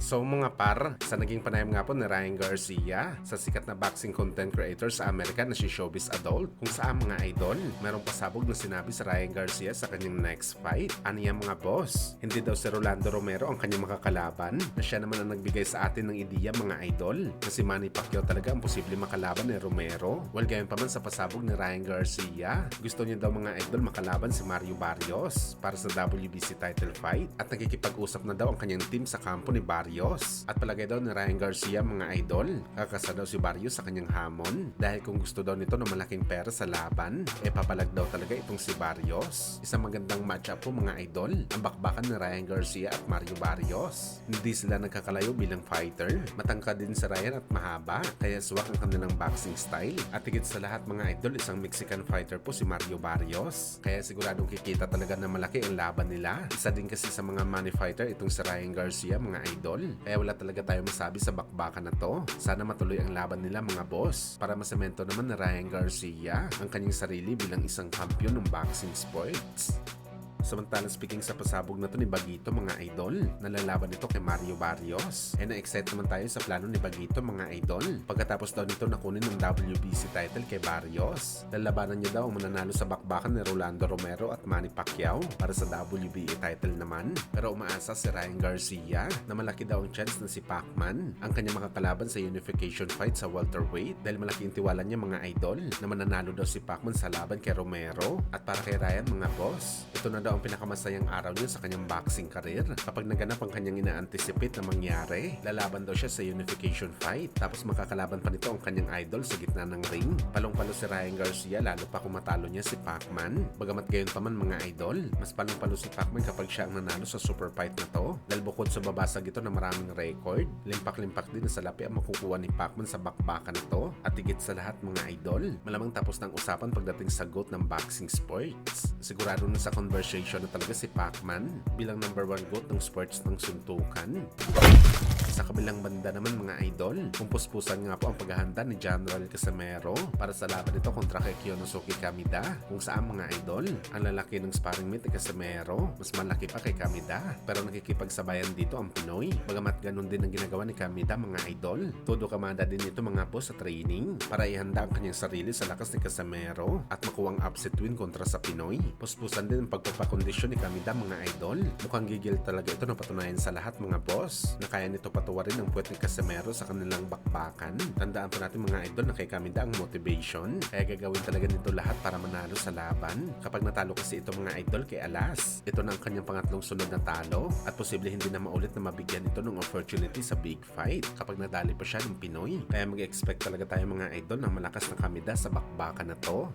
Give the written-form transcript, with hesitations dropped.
So mga par, sa naging panayam nga po ni Ryan Garcia sa sikat na boxing content creator sa Amerika na si Showbiz Adult, kung saan mga idol, merong pasabog na sinabi sa Ryan Garcia sa kanyang next fight. Ano yan mga boss? Hindi daw si Rolando Romero ang kanyang makakalaban, na siya naman ang nagbigay sa atin ng ideya mga idol, na si Manny Pacquiao talaga ang posible makalaban ni Romero. Well, gayon pa man sa pasabog ni Ryan Garcia, gusto niya daw mga idol makalaban si Mario Barrios para sa WBC title fight, at nakikipag-usap na daw ang kanyang team sa kampo ni Barrios. At palagay daw ni Ryan Garcia mga idol, kakasa daw si Barrios sa kanyang hamon, dahil kung gusto daw nito ng malaking pera sa laban, papalag daw talaga itong si Barrios. Isang magandang matchup po mga idol, ang bakbakan ni Ryan Garcia at Mario Barrios. Hindi sila nagkakalayo bilang fighter, matangkad din si Ryan at mahaba, kaya swak ang kanilang boxing style. At higit sa lahat mga idol, isang Mexican fighter po si Mario Barrios, kaya siguradong kikita talaga na malaki ang laban nila. Isa din kasi sa mga money fighter itong si Ryan Garcia mga idol, kaya wala talaga tayo masabi sa bakbakan na to. Sana matuloy ang laban nila mga boss, para masemento naman na Ryan Garcia ang kanyang sarili bilang isang kampiyon ng boxing sports. Samantalang speaking sa pasabog na to ni Bagito mga idol, nalalaban nito kay Mario Barrios. Na-excite naman tayo sa plano ni Bagito mga idol. Pagkatapos daw nito nakunin ng WBC title kay Barrios, lalabanan niya daw ang mananalo sa bakbakan ni Rolando Romero at Manny Pacquiao para sa WBA title naman. Pero umaasa si Ryan Garcia na malaki daw ang chance na si Pacman ang kanyang makakalaban sa unification fight sa welterweight, dahil malaki ang tiwala niya mga idol na mananalo daw si Pacman sa laban kay Romero. At para kay Ryan mga boss, ito na daw ang pinakamasayang araw niya sa kanyang boxing career. Kapag naganap ang kanyang ina-anticipate na mangyari, lalaban daw siya sa unification fight, tapos makakalaban pa nito ang kanyang idol sa gitna ng ring. Palong-palo si Ryan Garcia lalo pa kung matalo niya si Pacman. Bagamat gayon pa man mga idol, mas palong-palo si Pacman kapag siya ang nanalo sa super fight na to, dahil bukod sa babasag ito na maraming record, limpak-limpak din na salapi ang makukuha ni Pacman sa bakbakan na to. At higit sa lahat mga idol, malamang tapos ng usapan pagdating sa GOAT ng boxing sports. Sigurado na sa conversation na talaga si Pacman bilang number 1 GOAT ng sports ng suntukan. Sa kabilang banda naman mga idol, pumpuspusan nga po ang paghahanda ni General Casimero para sa laban nito kontra kay Kyonosuke Kamida, kung saan mga idol, ang lalaki ng sparring mate ni Casimero mas malaki pa kay Kamida, pero nakikipagsabayan dito ang Pinoy. Bagamat ganun din ang ginagawa ni Kamida mga idol, todo kamada din ito mga po sa training para ihanda ang kanyang sarili sa lakas ni Casimero at makuwang upset win kontra sa Pinoy. Puspusan din ang pagpapakondisyon ni Kamida mga idol. Mukhang gigil talaga ito na patunayan sa lahat mga boss na kaya nito patuwarin ang puwet ni Casimero sa kanilang bakbakan. Tandaan po natin mga idol na kay Kamida ang motivation, kaya gagawin talaga nito lahat para manalo sa laban. Kapag natalo kasi ito mga idol kay Alas, ito na ang kanyang pangatlong sunod na talo, at posible hindi na maulit na mabigyan ito ng opportunity sa big fight kapag nadali pa siya ng Pinoy. Kaya mag-expect talaga tayo mga idol ng malakas na Kamida sa bakbakan na to.